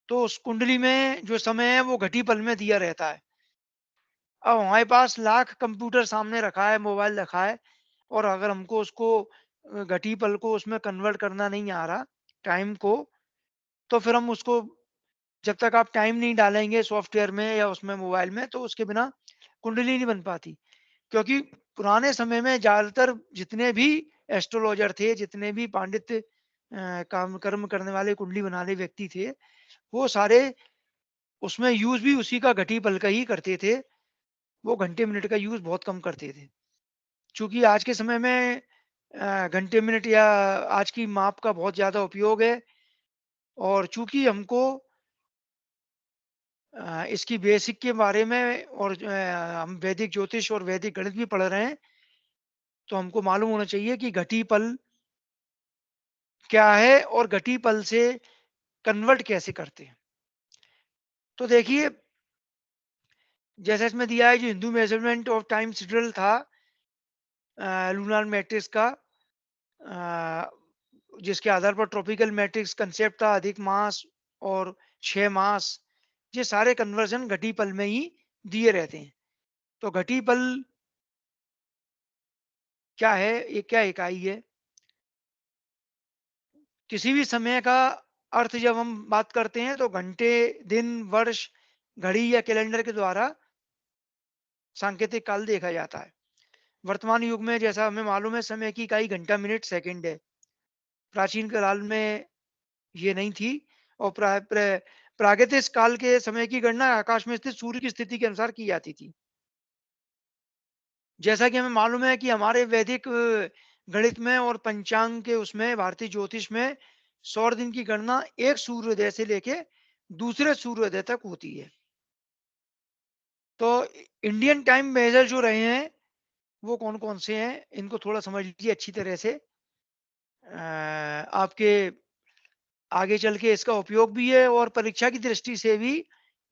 तो उस कुंडली में जो समय है वो घटी पल में दिया रहता है। अब हमारे पास लाख कंप्यूटर सामने रखा है, मोबाइल रखा है, और अगर हमको उसको घटी पल को उसमें कन्वर्ट करना नहीं आ रहा, टाइम को, तो फिर हम उसको, जब तक आप टाइम नहीं डालेंगे सॉफ्टवेयर में या उसमें मोबाइल में, तो उसके बिना कुंडली नहीं बन पाती। क्योंकि पुराने समय में ज़्यादातर जितने भी एस्ट्रोलॉजर थे, जितने भी पांडित्य काम कर्म करने वाले, कुंडली बनाने व्यक्ति थे, वो सारे उसमें यूज़ भी उसी का घटी पल का ही करते थे। वो घंटे मिनट का यूज़ बहुत कम करते थे। चूँकि आज के समय में घंटे मिनट या आज की माप का बहुत ज़्यादा उपयोग है, और चूँकि हमको इसकी बेसिक के बारे में, और जो है हम वैदिक ज्योतिष और वैदिक गणित भी पढ़ रहे हैं, तो हमको मालूम होना चाहिए कि घटी पल क्या है और घटी पल से कन्वर्ट कैसे करते हैं। तो देखिए, जैसे इसमें दिया है, जो Hindu measurement of time schedule था लूनार मैट्रिक्स का, अ, जिसके आधार पर ट्रॉपिकल मैट्रिक्स कंसेप्ट था, अधिक मास और 6 मास, ये सारे कन्वर्जन घटी पल में ही दिए रहते हैं। तो घटी पल क्या है, ये क्या इकाई है? किसी भी समय का अर्थ जब हम बात करते हैं, तो घंटे, दिन, वर्ष, घड़ी या कैलेंडर के द्वारा सांकेतिक काल देखा जाता है। वर्तमान युग में जैसा हमें मालूम है, समय की इकाई घंटा, मिनट, सेकंड है। प्राचीन काल में ये नहीं थी। और प्रागैतिक काल के समय की गणना आकाश में स्थित सूर्य की स्थिति के अनुसार की जाती थी। जैसा कि हमें मालूम है कि हमारे वैदिक गणित में और पंचांग के उसमें, भारतीय ज्योतिष में, सौर दिन की गणना एक सूर्योदय से लेके दूसरे सूर्योदय तक होती है। तो इंडियन टाइम मेजर जो रहे हैं, वो कौन-कौन से हैं, इनको थोड़ा समझ लीजिए अच्छी तरह से। आपके आगे चल के इसका उपयोग भी है, और परीक्षा की दृष्टि से भी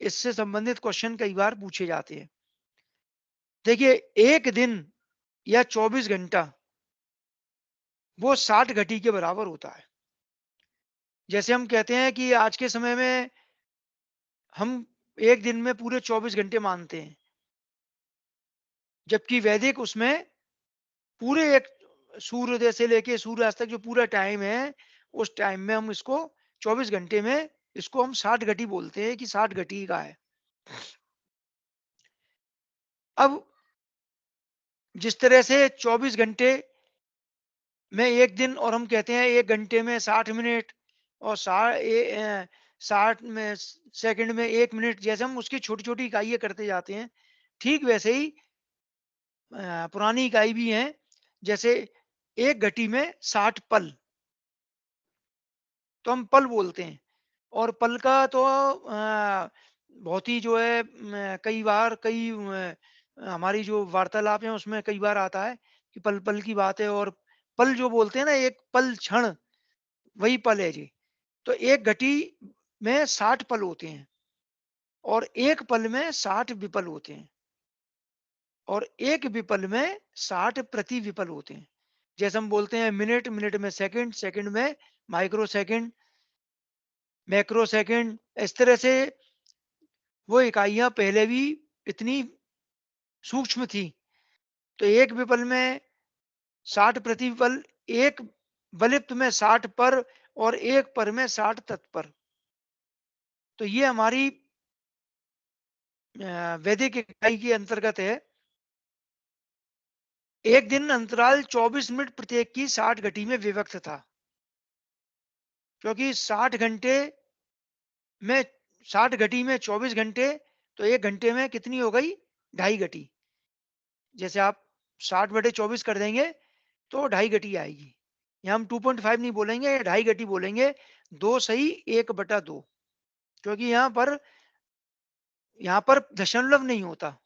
इससे संबंधित क्वेश्चन कई बार पूछे जाते हैं। देखिए, एक दिन या 24 घंटा वो 60 घटी के बराबर होता है। जैसे हम कहते हैं कि आज के समय में हम एक दिन में पूरे 24 घंटे मानते हैं, जबकि वैदिक उसमें पूरे एक सूर्योदय से लेके सूर्यास्त तक जो पूरा टाइम है, उस टाइम में हम इसको 24 घंटे में इसको हम 60 घटी बोलते हैं कि 60 घटी का है। अब जिस तरह से 24 घंटे में एक दिन और हम कहते हैं 1 घंटे में 60 मिनट और 60 में सेकंड में 1 मिनट, जैसे हम उसकी छोटी-छोटी इकाइयाँ करते जाते हैं, ठीक वैसे ही पुरानी इकाई भी हैं, जैसे 1 घटी में 60 पल, तो हम पल बोलते हैं। और पल का तो बहुत ही जो है कई बार हमारी जो वार्तालाप है उसमें कई बार आता है कि पल-पल की बात है, और पल जो बोलते हैं ना, एक पल क्षण वही पल है जी। तो 1 घटी में 60 पल होते हैं और 1 पल में 60 विपल होते हैं और 1 विपल में 60 प्रति विपल होते हैं। जैसे हम बोलते हैं मिनट, मिनट में सेकंड, सेकंड में माइक्रो सेकंड, मैक्रो सेकंड, इस तरह से वो इकाइयाँ पहले भी इतनी सूक्ष्म थी। तो 1 विपल में 60 प्रति विपल, 1 वलिप्त में 60 पर और 1 पर में 60 तत्पर। तो ये हमारी वैदिक इकाई के अंतर्गत है। एक दिन अंतराल 24 मिनट प्रत्येक की 60 घटी में विभक्त था, क्योंकि 60 घंटे में 60 घटी में 24 घंटे, तो 1 घंटे में कितनी हो गई? ढाई घटी। जैसे आप 60 बटे 24 कर देंगे तो ढाई घटी आएगी। यहाँ हम 2.5 नहीं बोलेंगे, ढाई घटी बोलेंगे। 2 सही 1 बटा 2, क्योंकि यहाँ पर दशमलव नहीं होता।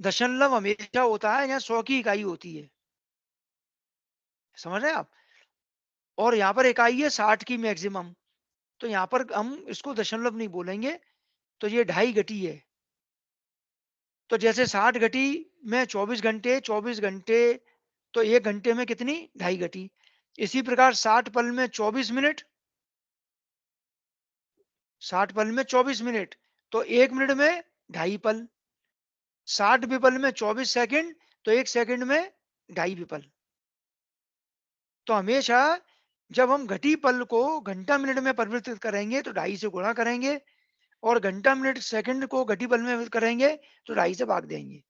दशमलव हमेशा होता है यहाँ 100 की इकाई होती है। समझ रहे हैं आप? और यहाँ पर इकाई है 60 की मैक्सिमम, तो यहाँ पर हम इसको दशमलव नहीं बोलेंगे, तो ये ढाई घटी है। तो जैसे 60 घटी में 24 घंटे, 24 घंटे तो 1 घंटे में कितनी? ढाई घटी। इसी प्रकार 60 पल में 24 मिनट, 60 पल में 24 मिनट, तो 1 मिनट में ढाई पल। 60 विपल में 24 सेकंड, तो 1 सेकंड में ढाई विपल। तो हमेशा जब हम घटी पल को घंटा मिनट में परिवर्तित करेंगे तो ढाई से गुणा करेंगे, और घंटा मिनट सेकंड को घटी पल में करेंगे तो ढाई से भाग देंगे।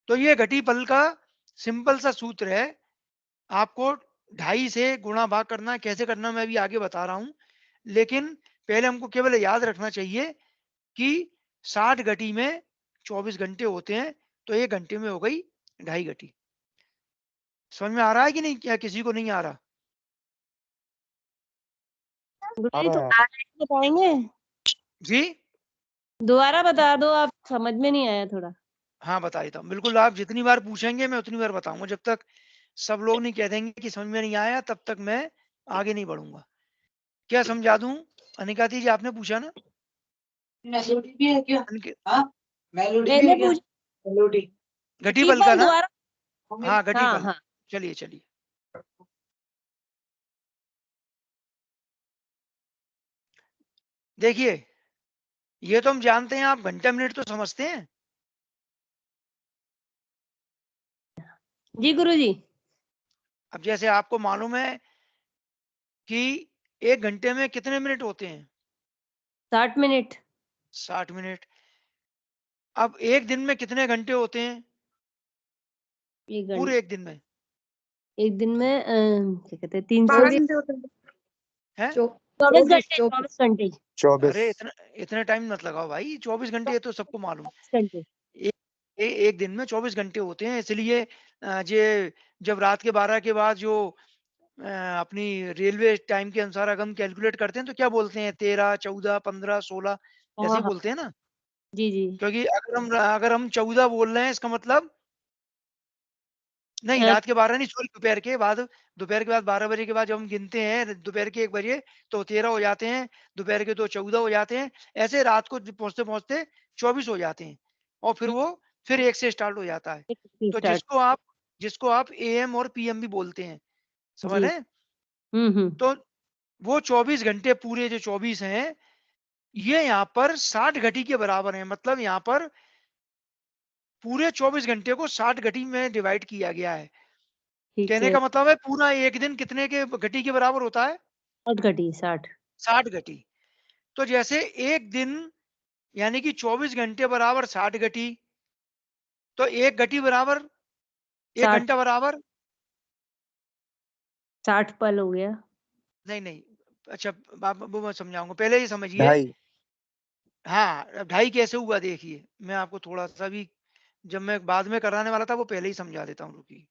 तो ये घटी पल का सिंपल सा सूत्र है। आपको ढाई से गुणा भाग करना है, कैसे करना मैं अभी आगे बता रहा हूँ। लेकिन पहले हमको केवल याद रखना चाहिए कि 60 घटी में 24 घंटे होते हैं, तो 1 घंटे में हो गई ढाई घटी। समझ में आ रहा है कि नहीं? क्या किसी को नहीं आ रहा? गुरुजी दोबारा बताएंगे? जी? दोबारा बता दो, आप समझ में नहीं आया थोड़ा। हाँ, बता देता हूँ। बिल्कुल, आप जितनी बार पूछेंगे मैं उतनी बार बताऊँगा। जब तक सब लोग नहीं कह देंगे कि समझ में नहीं आया, तब तक मैं आगे नहीं बढ़ूँगा। क्या समझा दूँ? अनिका जी आपने पूछा ना? मेलोडी भी है क्या? अनिक हाँ, मेलोडी भी मैंने है क्या? पूछ मेलोडी। घटी की पल का पल ना? दोबारा। हाँ, घटी हाँ पल। हाँ। चलिए, चलिए। देखिए, ये तो हम जानते हैं, आप घंटा मिनट तो समझते हैं? जी गुरुजी। अब जैसे आपको मालूम है कि 1 घंटे में कितने मिनट होते हैं? 60 मिनट। 60 मिनट। अब 1 दिन में कितने घंटे होते हैं? एक घंटे पूरे 1 दिन में? एक दिन में क्या कहते हैं, 3 12 से घंटे होते हैं। हैं? 24 घंटे, 24 घंटे। 24। अरे इतना टाइम मत लगाओ भाई, 24 घंटे ये तो सबको मालूम। 24 घंटे। ए, एक दिन में 24 घंटे होते हैं, इसलिए ये जब रात के 12 के बाद जो अपनी रेलवे टाइम के अनुसार अगर हम कैलकुलेट करते हैं तो क्या बोलते हैं? 13, 14, 15, 16 ऐसे हाँ ही हाँ। बोलते हैं ना? जी जी। क्योंकि अगर हम 14 बोल रहे हैं, इसका मतलब नहीं, अ, रात के 12 नहीं, सॉरी, दोपहर के बाद 12 बजे के बाद जब हम गिनते हैं दोपहर के 1 बजे तो 13 हो जाते हैं, दोपहर के तो 14 हो जाते हैं, ऐसे रात को पहुँचते-पहुँचते 24 हो जाते हैं और हुँ, फिर 1 से स्टार्ट हो जाता है। तो स्टार्ट। जिसको आप एएम और पीएम भी बोलते हैं, समझ जी। रहे हैं? हुँ, हुँ। तो वो 24 घंटे पूरे जो 24 हैं, ये यहाँ पर 60 घटी के बराबर हैं। मतलब यहाँ पर पूरे 24 घंटे को 60 घटी में डिवाइड किया गया है। ठीक कहने है। का मतलब है पूरा 1 दिन कितने के घटी के बराबर होता है? 60 घटी 60। 60 घटी। तो जैसे 1 दिन यानी कि 24 घंटे बराबर 60 घटी, तो 1 घटी बराबर 1 60 घंटा बराबर 60 पल हो गया। नहीं, नहीं। अच्छा, वो मैं समझाऊँगा, पहले ये समझिए। ढाई। हाँ, अब ढाई कैसे हुआ देखिए, मैं आपको थोड़ा-सा भी जब मैं बाद में कराने वाला था वो पहले ही समझा देता हूँ, रुकिए।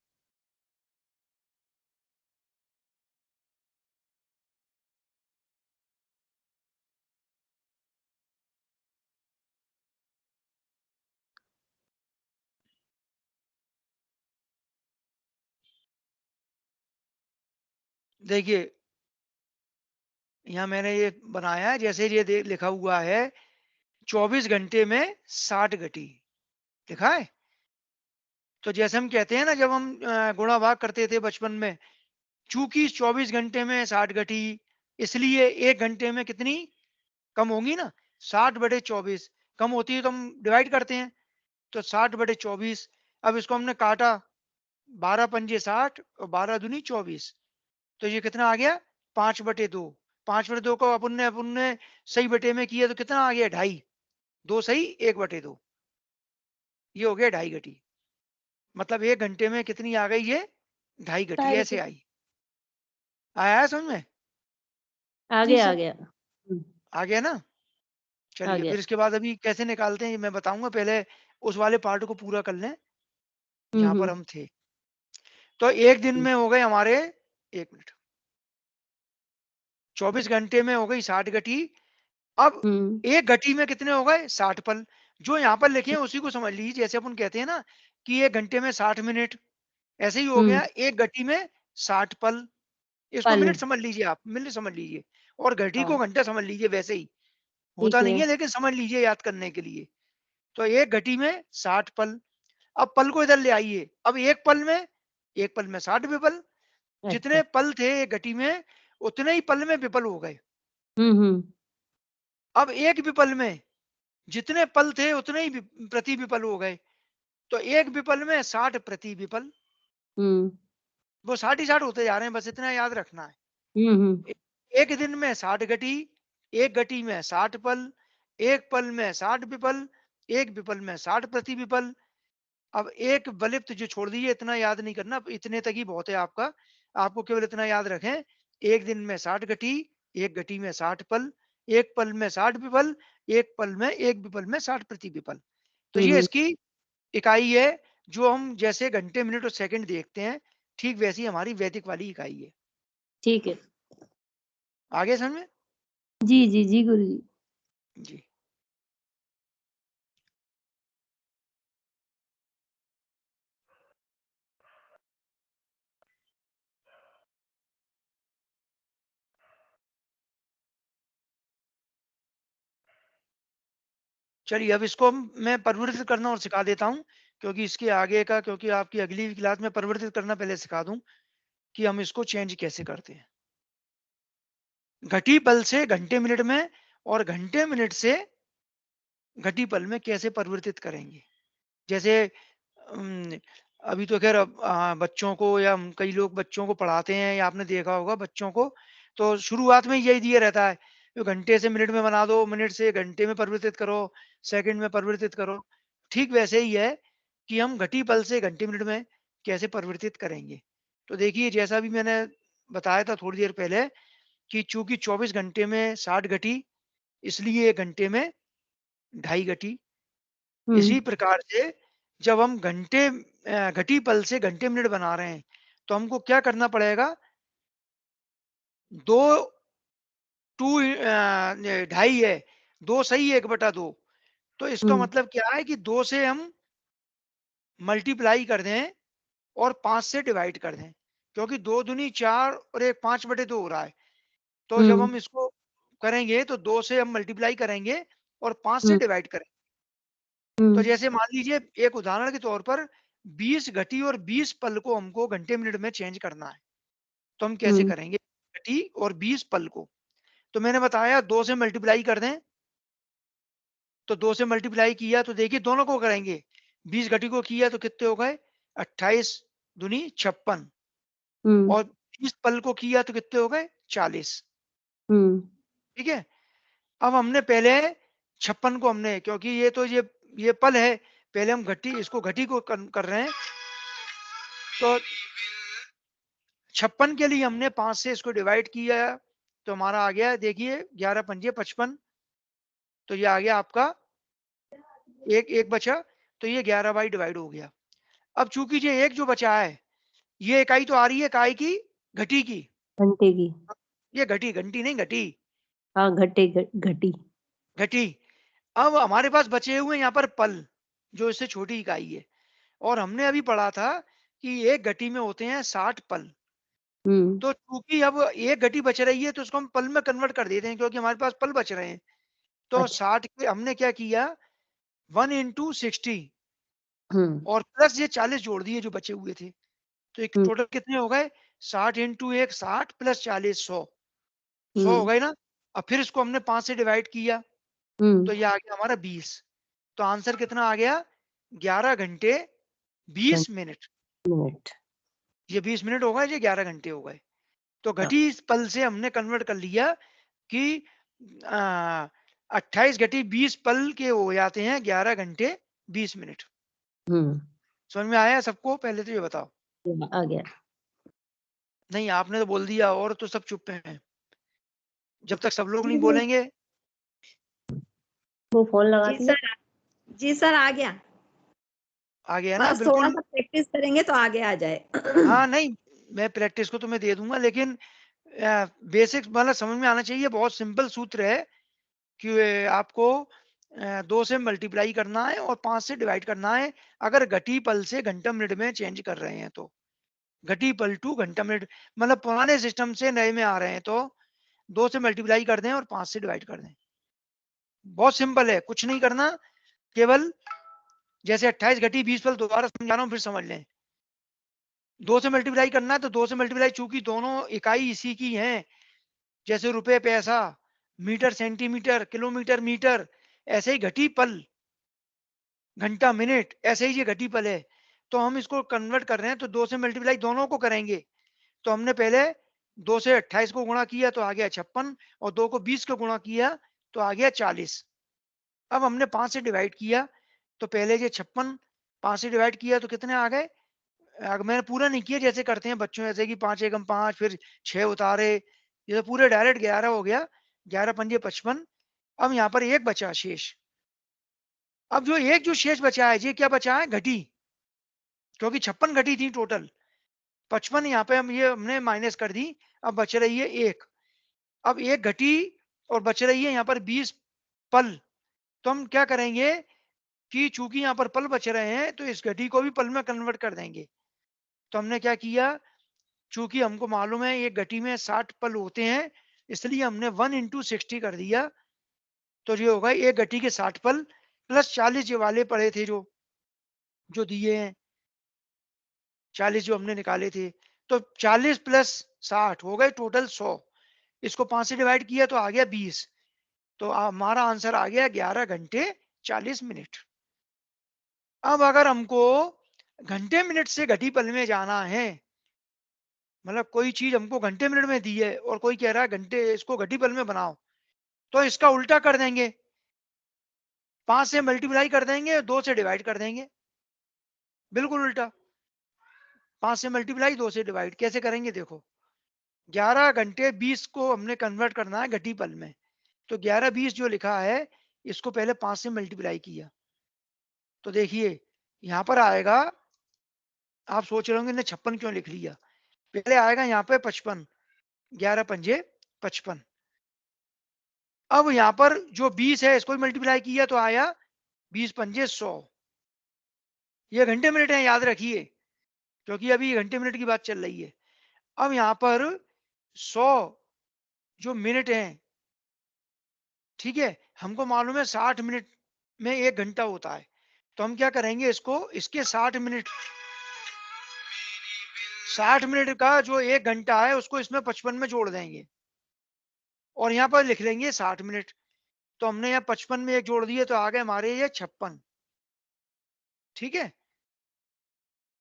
देखिए, यहाँ मैंने ये बनाया है, जैसे ये लिखा हुआ है 24 घंटे में 60 घटी, लिखा है? तो जैसे हम कहते हैं ना, जब हम गुणा भाग करते थे बचपन में, चूँकि 24 घंटे में 60 घटी, इसलिए 1 घंटे में कितनी कम होंगी ना? 60/24 कम होती है तो हम डिवाइड करते हैं, तो 60/24। अब इसको हमने काटा, 12 पंजे 60 और 12 दूनी 24, तो ये कितना आ गया? 5/2। 5/2 को अपन ने सही बटे में किया तो कितना आ गया? ढाई। 2 सही 1/2, ये हो गया ढाई घटी। मतलब 1 घंटे में कितनी आ गई ये? ढाई घटी, 2.5 ऐसे घटी। आई। आया है समझ में? आ जी गया, आ सर। गया। हुँ, आ गया ना? आ चलिए, गया। फिर इसके बाद अभी कैसे निकालते हैं ये मैं बताऊँगा, पहले उस वाले पार्ट को पूरा कर लें, हुँ, जहाँ पर हुँ, हम थे। तो 1 दिन हुँ, में हो गए हमारे, 1 मिनट, 24 घंटे में हो गई 60 घटी। अब हुँ, 1 घटी में कितने हो गए? 60 पल। जो यहाँ पर लिखे हैं उसी को समझ लीजिए, जैसे अपन कहते हैं ना कि 1 घंटे में 60 मिनट, ऐसे ही हो हुँ, गया 1 घटी में 60 पल। इसको पल। मिनट समझ लीजिए आप, मिनट समझ लीजिए और घटी को हाँ, घंटा समझ लीजिए वैसे ही। ठीक होता नहीं है। है लेकिन समझ लीजिए याद करने के लिए। तो 1 घटी में 60 पल। अब पल को इधर ले आइए। अब 1 पल में 60 विपल। अच्छा। जितने पल थे 1 घटी में, उतने ही पल में विपल हो गए। हुँ, हुँ, अब 1 विपल में जितने पल थे उतने ही प्रति विपल हो गए। तो 1 विपल में 60 प्रति विपल। हुँ, वो 60 ही 60 होते जा रहे हैं, बस इतना याद रखना है। हुँ, हुँ, ए 1 दिन में 60 घटी, 1 घटी में 60 पल, 1 पल में 60 विपल, 1 विपल में 60 प्रति विपल। अब एक बलिप्त जो छोड़ दीजिए, इतना याद नहीं करना, इतने तक ही बहुत है आपका। आपको केवल इतना याद रखें, 1 दिन में 60 घटी, 1 घटी में 60 पल, 1 पल में 60 विपल, 1 पल में 1 विपल में 60 प्रति विपल। तो हुँ, ये हुँ, इसकी इकाई है, जो हम जैसे घंटे, मिनट और सेकंड देखते हैं, ठीक वैसी हमारी वैदिक वाली इकाई है। ठीक है। आ गया समझ में? जी, जी, जी, गुरुजी। जी। चलिए, अब इसको मैं परिवर्तित करना और सिखा देता हूँ, क्योंकि इसके आगे का, क्योंकि आपकी अगली क्लास में परिवर्तित करना पहले सिखा दूँ कि हम इसको चेंज कैसे करते हैं। घटी पल से घंटे मिनट में और घंटे मिनट से घटी पल में कैसे परिवर्तित करेंगे। जैसे अम, अभी तो खैर बच्चों को या कई लोग बच्चों को पढ़ाते हैं, या आपने देखा होगा बच्चों को, तो शुरुआत में यही दिया रहता है, तो घंटे से मिनट में बना दो, मिनट से घंटे में परिवर्तित करो, सेकंड में परिवर्तित करो। ठीक वैसे ही है कि हम घटी पल से घंटे मिनट में कैसे परिवर्तित करेंगे। तो देखिए, जैसा भी मैंने बताया था थोड़ी देर पहले कि चूंकि 24 घंटे में 60 घटी, इसलिए 1 घंटे में ढाई घटी। हुँ, इसी प्रकार से जब हम घटी पल से घंटे मिनट बना रहे हैं, तो हमको क्या करना पड़ेगा? 2 ढाई है, 2 सही 1/2। तो इसका हुँ, मतलब क्या है कि 2 से हम मल्टीप्लाई कर दें और 5 से डिवाइड कर दें, क्योंकि 2 दूनी 4 और 1 5/2 हो रहा है। तो जब हम इसको करेंगे तो 2 से हम मल्टीप्लाई करेंगे और 5 से डिवाइड करेंगे। तो जैसे मान लीजिए एक उदाहरण के तौर पर 20 घटी और 20 पल को हमको घंटे मिनट में चेंज करना है। तो हम कैसे करेंगे घटी और 20 पल को? तो मैंने बताया 2 से मल्टीप्लाई कर दें। तो 2 से मल्टीप्लाई किया तो देखिए दोनों को करेंगे। 20 घटी को किया तो कितने हो गए? 28 दूनी 56 और 20 पल को किया तो कितने हो गए? 40। ठीक है? अब हमने पहले 56 को हमने, क्योंकि ये तो ये पल है, पहले हम इसको घटी को कर रहे हैं। तो 56 के लिए हमने 5 से इसको डिवाइड किया तो हमारा आ गया, देखिए 11 पंजे 55। तो ये आ गया आपका एक बचा, तो ये 11 बाई डिवाइड हो गया। अब चूंकि ये एक जो बचा है, ये इकाई तो आ रही है काय की? घटी की। घंटे की। ये घंटी नहीं घटी। हाँ, घटी। घटी। अब हमारे पास बचे हुए यहाँ पर पल, जो इससे छोटी इकाई है। और हमने अभी पढ़ा था कि एक घटी में होते हैं 60 पल। तो चूंकि अब एक घटी बच रही है तो उसको हम पल में कन्वर्ट कर देते हैं, क्योंकि हमारे पास पल बच रहे हैं। तो अच्छा। 60 के हमने क्या किया, 1 इंटू 60 हम्म और प्लस ये 40 जोड़ दिए जो बचे हुए थे। तो एक टोटल कितने हो गए? 60 इंटू 1 60 प्लस 40 100। 100 हो गए ना? अब फिर इसको हमने 5 से डिवाइड किया तो ये आ गया हमारा 20। तो आंसर कितना आ गया? 11 घंटे 20 मिनट। मिनट। ये 20 मिनट हो गए, ये 11 घंटे हो गए। तो हाँ। घटी इस पल से हमने कन्वर्ट कर लिया कि 28 घटी 20 पल के हो जाते हैं 11 घंटे 20 मिनट। हम्म समझ में आया सबको? पहले तो ये बताओ। आ गया। नहीं, आपने तो बोल दिया और तो सब चुप हैं। जब तक सब लोग नहीं वो बोलेंगे। फोन लगा जी दिया। सर। जी सर, आ गया। आ गया ना? बस थोड़ा बिल्कुल। सा प्रैक्टिस करेंगे तो आगे आ जाए। हाँ, नहीं, मैं प्रैक्टिस को तो मैं दे दूंगा, लेकिन बेसिक्स मतलब समझ में आना चाहिए। बहुत सिंपल सूत्र है कि आपको 2 से मल्टीप्लाई करना है और 5 से डिवाइड करना है, अगर घटी पल से घंटा मिनट में चेंज कर रहे हैं तो। घटी पल टू घंटा मिनट, मतलब पुराने सिस्टम से नए में आ रहे हैं तो 2 से मल्टीप्लाई कर दें और 5 से डिवाइड कर दें। बहुत सिंपल है, कुछ नहीं करना। केवल जैसे 28 घटी 20 पल, दोबारा समझा रहा हूँ फिर समझ लें। 2 से मल्टीप्लाई करना है तो 2 से मल्टीप्लाई, चूंकि दोनों इकाई इसी की हैं, जैसे रुपए पैसा, मीटर सेंटीमीटर, किलोमीटर मीटर, ऐसे ही घटी पल घंटा मिनट, ऐसे ही ये घटी पल है। तो हम इसको कन्वर्ट कर रहे हैं तो 2 से मल्टीप्लाई दोनों को करेंगे। तो हमने पहले 2 से 28 को गुणा किया तो आ गया 56 और 2 को 20 को गुणा किया तो आ गया 40। अब हमने 5 से डिवाइड किया तो पहले ये 56 5 से डिवाइड किया तो कितने आ गए? मैंने पूरा नहीं किया जैसे करते हैं बच्चों, जैसे कि 5 एकम 5 फिर 6 उतारे, ये तो पूरे डायरेक्ट 11 हो गया। 11 पंजे 55। अब यहाँ पर एक बचा शेष। अब जो शेष बचा है, ये क्या बचा है? घटी। क्योंकि 56 घटी थी टोटल, 55 यहाँ पे हम ये हमने माइनस कर दी। अब बच रही है एक। अब एक घटी और बच रही है यहाँ पर 20 पल। तो हम क्या करेंगे कि चूंकि यहाँ पर पल बच रहे हैं तो इस घटी को भी पल में कन्वर्ट कर देंगे। तो हमने क्या किया, चूंकि हमको मालूम है एक घटी में 60 पल होते हैं, इसलिए हमने 1 इंटू 60 कर दिया। तो ये होगा एक घटी के 60 पल प्लस 40 ये वाले पड़े थे जो जो दिए हैं, 40 जो हमने निकाले थे। तो 40 प्लस 60 हो गए टोटल 100। इसको 5 से डिवाइड किया तो आ गया 20। तो हमारा आंसर आ गया 11 घंटे 40 मिनट। अब अगर हमको घंटे मिनट से घटी पल में जाना है, मतलब कोई चीज हमको घंटे मिनट में दी है और कोई कह रहा है घंटे इसको घटी पल में बनाओ, तो इसका उल्टा कर देंगे। 5 से मल्टीप्लाई कर देंगे, 2 से डिवाइड कर देंगे। बिल्कुल उल्टा। 5 से मल्टीप्लाई 2 से डिवाइड कैसे करेंगे देखो। 11 घंटे 20 को हमने कन्वर्ट करना है घटी पल में। तो 11 20 जो लिखा है, इसको पहले 5 से मल्टीप्लाई किया तो देखिए यहाँ पर आएगा। आप सोच रहे होंगे ने 56 क्यों लिख लिया? पहले आएगा यहाँ पे 55, 11 पंजे 55। अब यहाँ पर जो 20 है इसको मल्टीप्लाई किया तो आया 20 पंजे 100। ये घंटे मिनट है, याद रखिए। क्योंकि अभी घंटे मिनट की बात चल रही है। अब यहाँ पर 100 जो मिनट हैं, ठीक है, हमको मालूम है 60 मिनट में 1 घंटा होता है। तो हम क्या करेंगे, इसके 60 मिनट 60 मिनट का जो 1 घंटा है उसको इसमें 55 में जोड़ देंगे और यहाँ पर लिख लेंगे 60 मिनट। तो हमने यहाँ 55 में 1 जोड़ दिए तो आ गए हमारे ये 56, ठीक है।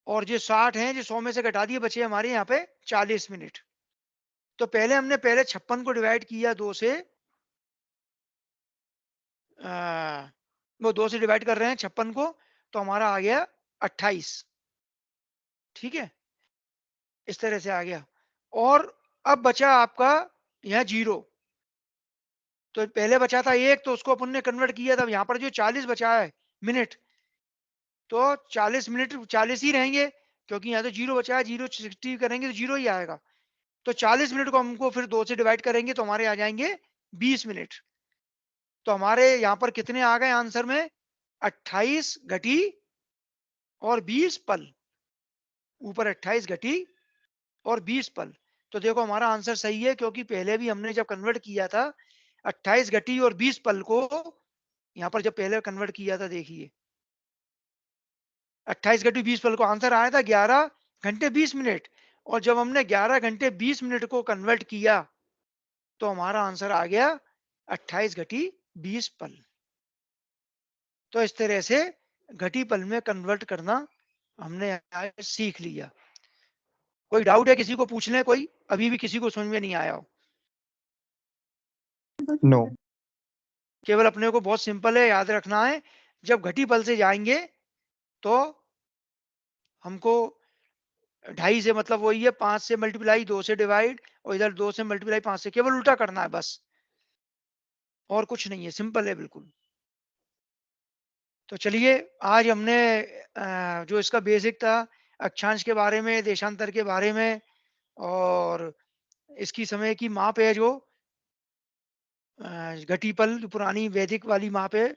और जो 60 हैं, जो 100 में से घटा दिए, बचे हमारे यहाँ पे 40 मिनट। तो हमने पहले 56 को डिवाइड किया 2 से, वो 2 से डिवाइड कर रहे हैं 56 को, तो हमारा आ गया 28, ठीक है, इस तरह से आ गया। और अब बचा आपका यहाँ 0। तो पहले बचा था 1, तो उसको अपन ने कन्वर्ट किया था। यहाँ पर जो 40 बचा है मिनट, तो 40 मिनट 40 ही रहेंगे, क्योंकि यहाँ तो 0 बचा है, 0 60 करेंगे तो 0 ही आएगा। तो 40 मिनट को हमको फिर 2 से डिवाइड करेंगे तो हमारे आ जाएंगे 20 मिनट। तो हमारे यहाँ पर कितने आ गए आंसर में, 28 घटी और 20 पल, ऊपर 28 घटी और 20 पल। तो देखो हमारा आंसर सही है, क्योंकि पहले भी हमने जब कन्वर्ट किया था 28 घटी और 20 पल को, यहाँ पर जब पहले कन्वर्ट किया था, देखिए 28 घटी 20 पल को आंसर आया था 11 घंटे 20 मिनट। और जब हमने 11 घंटे 20 मिनट को कन्वर्ट किया तो हमारा आंसर आ गया 28 घटी 20 पल। तो इस तरह से घटी पल में कन्वर्ट करना हमने आज सीख लिया। कोई डाउट है किसी को, पूछ लें कोई, अभी भी किसी को समझ में नहीं आया हो? नो। केवल अपने को बहुत सिंपल है, याद रखना है, जब घटी पल से जाएंगे तो हमको 2.5 से मतलब वही है, 5 से मल्टीप्लाई, 2 से डिवाइड, और इधर 2 से मल्टीप्लाई 5 से, केवल उल्टा करना है बस, और कुछ नहीं है, सिंपल है बिल्कुल। तो चलिए, आज हमने जो इसका बेसिक था, अक्षांश के बारे में, देशांतर के बारे में, और इसकी समय की माप है जो घटी पल, पुरानी वैदिक वाली माप है,